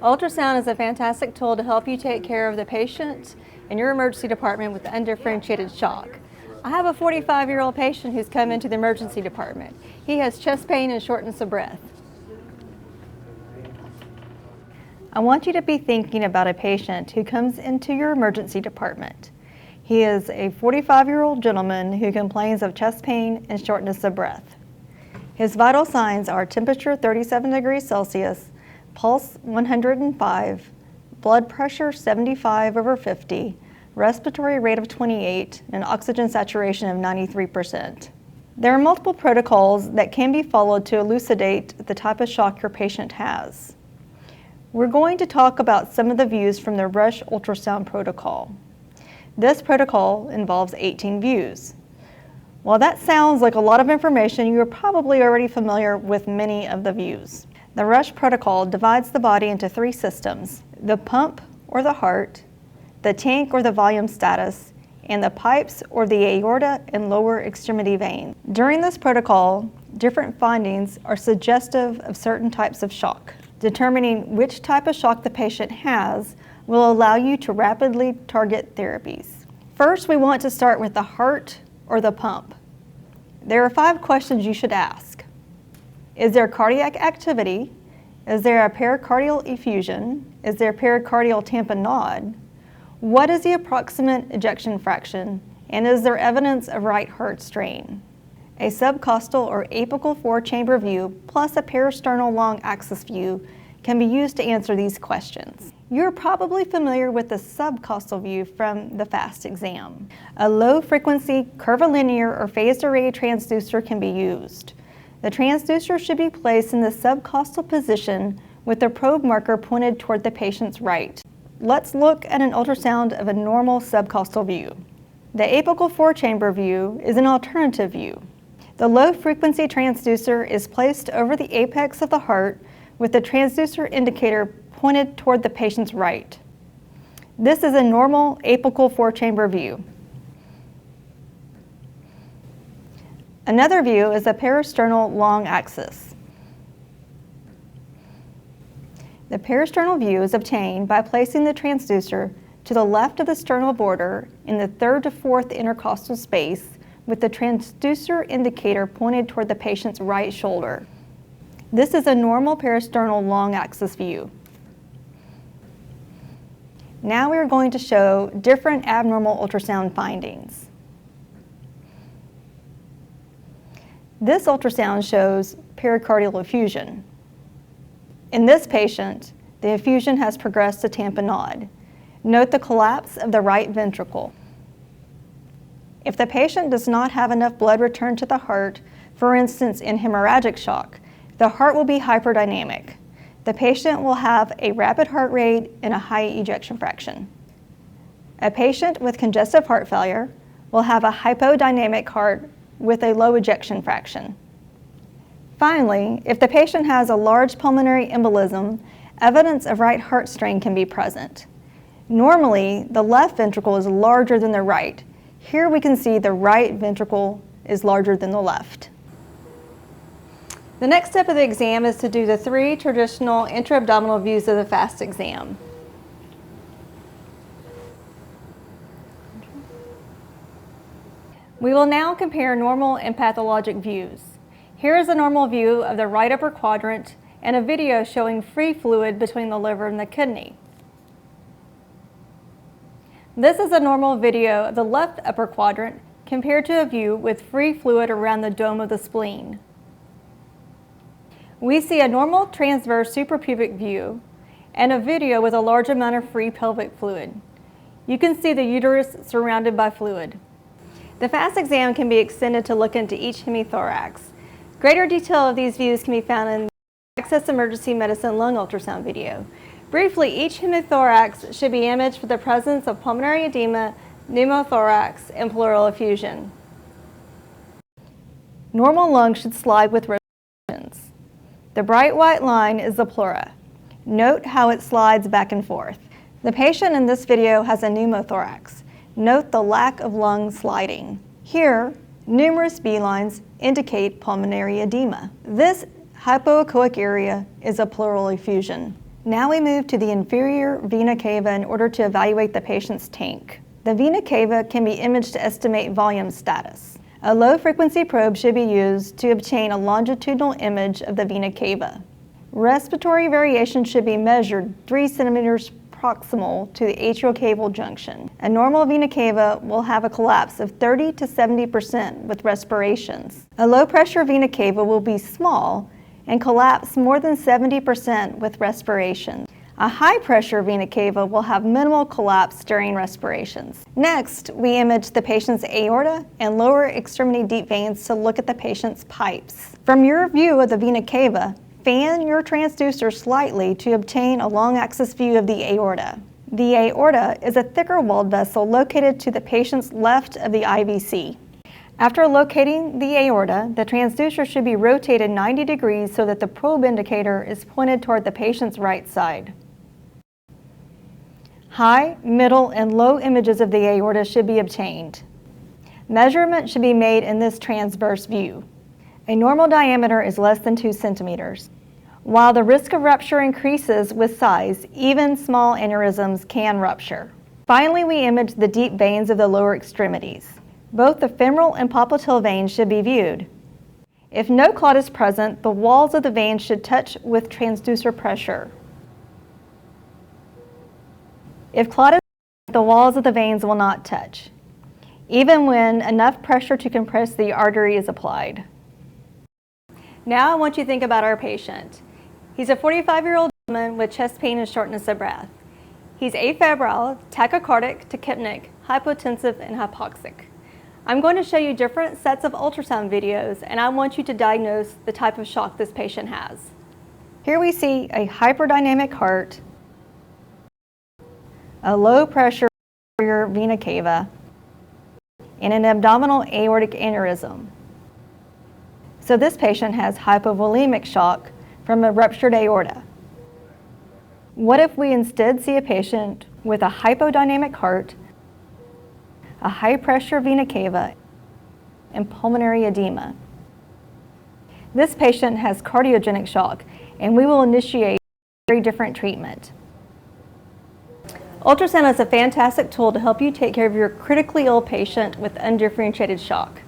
Ultrasound is a fantastic tool to help you take care of the patient in your emergency department with undifferentiated shock. I have a 45-year-old patient who's come into the emergency department. He has chest pain and shortness of breath. I want you to be thinking about a patient who comes into your emergency department. He is a 45-year-old gentleman who complains of chest pain and shortness of breath. His vital signs are temperature 37 degrees Celsius, pulse 105, blood pressure 75/50, respiratory rate of 28, and oxygen saturation of 93%. There are multiple protocols that can be followed to elucidate the type of shock your patient has. We're going to talk about some of the views from the Rush ultrasound protocol. This protocol involves 18 views. While that sounds like a lot of information, you are probably already familiar with many of the views. The Rush protocol divides the body into 3 systems: the pump or the heart, the tank or the volume status, and the pipes or the aorta and lower extremity veins. During this protocol, different findings are suggestive of certain types of shock. Determining which type of shock the patient has will allow you to rapidly target therapies. First, we want to start with the heart or the pump. There are 5 questions you should ask. Is there cardiac activity? Is there a pericardial effusion? Is there pericardial tamponade? What is the approximate ejection fraction? And is there evidence of right heart strain? A subcostal or apical 4-chamber view plus a peristernal long axis view can be used to answer these questions. You're probably familiar with the subcostal view from the FAST exam. A low-frequency curvilinear or phased array transducer can be used. The transducer should be placed in the subcostal position with the probe marker pointed toward the patient's right. Let's look at an ultrasound of a normal subcostal view. The apical 4-chamber view is an alternative view. The low-frequency transducer is placed over the apex of the heart with the transducer indicator pointed toward the patient's right. This is a normal apical 4-chamber view. Another view is a peristernal long axis. The peristernal view is obtained by placing the transducer to the left of the sternal border in the 3rd to 4th intercostal space with the transducer indicator pointed toward the patient's right shoulder. This is a normal peristernal long axis view. Now we are going to show different abnormal ultrasound findings. This ultrasound shows pericardial effusion. In this patient, the effusion has progressed to tamponade. Note the collapse of the right ventricle. If the patient does not have enough blood return to the heart, for instance in hemorrhagic shock, the heart will be hyperdynamic. The patient will have a rapid heart rate and a high ejection fraction. A patient with congestive heart failure will have a hypodynamic heart with a low ejection fraction. Finally, if the patient has a large pulmonary embolism, evidence of right heart strain can be present. Normally, the left ventricle is larger than the right. Here we can see the right ventricle is larger than the left. The next step of the exam is to do the 3 traditional intra-abdominal views of the FAST exam. We will now compare normal and pathologic views. Here is a normal view of the right upper quadrant and a video showing free fluid between the liver and the kidney. This is a normal video of the left upper quadrant compared to a view with free fluid around the dome of the spleen. We see a normal transverse suprapubic view and a video with a large amount of free pelvic fluid. You can see the uterus surrounded by fluid. The FAST exam can be extended to look into each hemithorax. Greater detail of these views can be found in the Access Emergency Medicine Lung Ultrasound video. Briefly, each hemithorax should be imaged for the presence of pulmonary edema, pneumothorax, and pleural effusion. Normal lungs should slide with rotations. The bright white line is the pleura. Note how it slides back and forth. The patient in this video has a pneumothorax. Note the lack of lung sliding. Here, numerous B lines indicate pulmonary edema. This hypoechoic area is a pleural effusion. Now we move to the inferior vena cava in order to evaluate the patient's tank. The vena cava can be imaged to estimate volume status. A low-frequency probe should be used to obtain a longitudinal image of the vena cava. Respiratory variation should be measured 3 centimeters proximal to the atriocaval junction. A normal vena cava will have a collapse of 30 to 70% with respirations. A low-pressure vena cava will be small and collapse more than 70% with respiration. A high-pressure vena cava will have minimal collapse during respirations. Next, we image the patient's aorta and lower extremity deep veins to look at the patient's pipes. From your view of the vena cava, fan your transducer slightly to obtain a long-axis view of the aorta. The aorta is a thicker-walled vessel located to the patient's left of the IVC. After locating the aorta, the transducer should be rotated 90 degrees so that the probe indicator is pointed toward the patient's right side. High, middle, and low images of the aorta should be obtained. Measurement should be made in this transverse view. A normal diameter is less than 2 centimeters. While the risk of rupture increases with size, even small aneurysms can rupture. Finally, we image the deep veins of the lower extremities. Both the femoral and popliteal veins should be viewed. If no clot is present, the walls of the veins should touch with transducer pressure. If clot is present, the walls of the veins will not touch, even when enough pressure to compress the artery is applied. Now I want you to think about our patient. He's a 45-year-old gentleman with chest pain and shortness of breath. He's afebrile, tachycardic, tachypnic, hypotensive, and hypoxic. I'm going to show you different sets of ultrasound videos, and I want you to diagnose the type of shock this patient has. Here we see a hyperdynamic heart, a low-pressure vena cava, and an abdominal aortic aneurysm. So this patient has hypovolemic shock from a ruptured aorta. What if we instead see a patient with a hypodynamic heart, a high-pressure vena cava, and pulmonary edema? This patient has cardiogenic shock, and we will initiate a very different treatment. Ultrasound is a fantastic tool to help you take care of your critically ill patient with undifferentiated shock.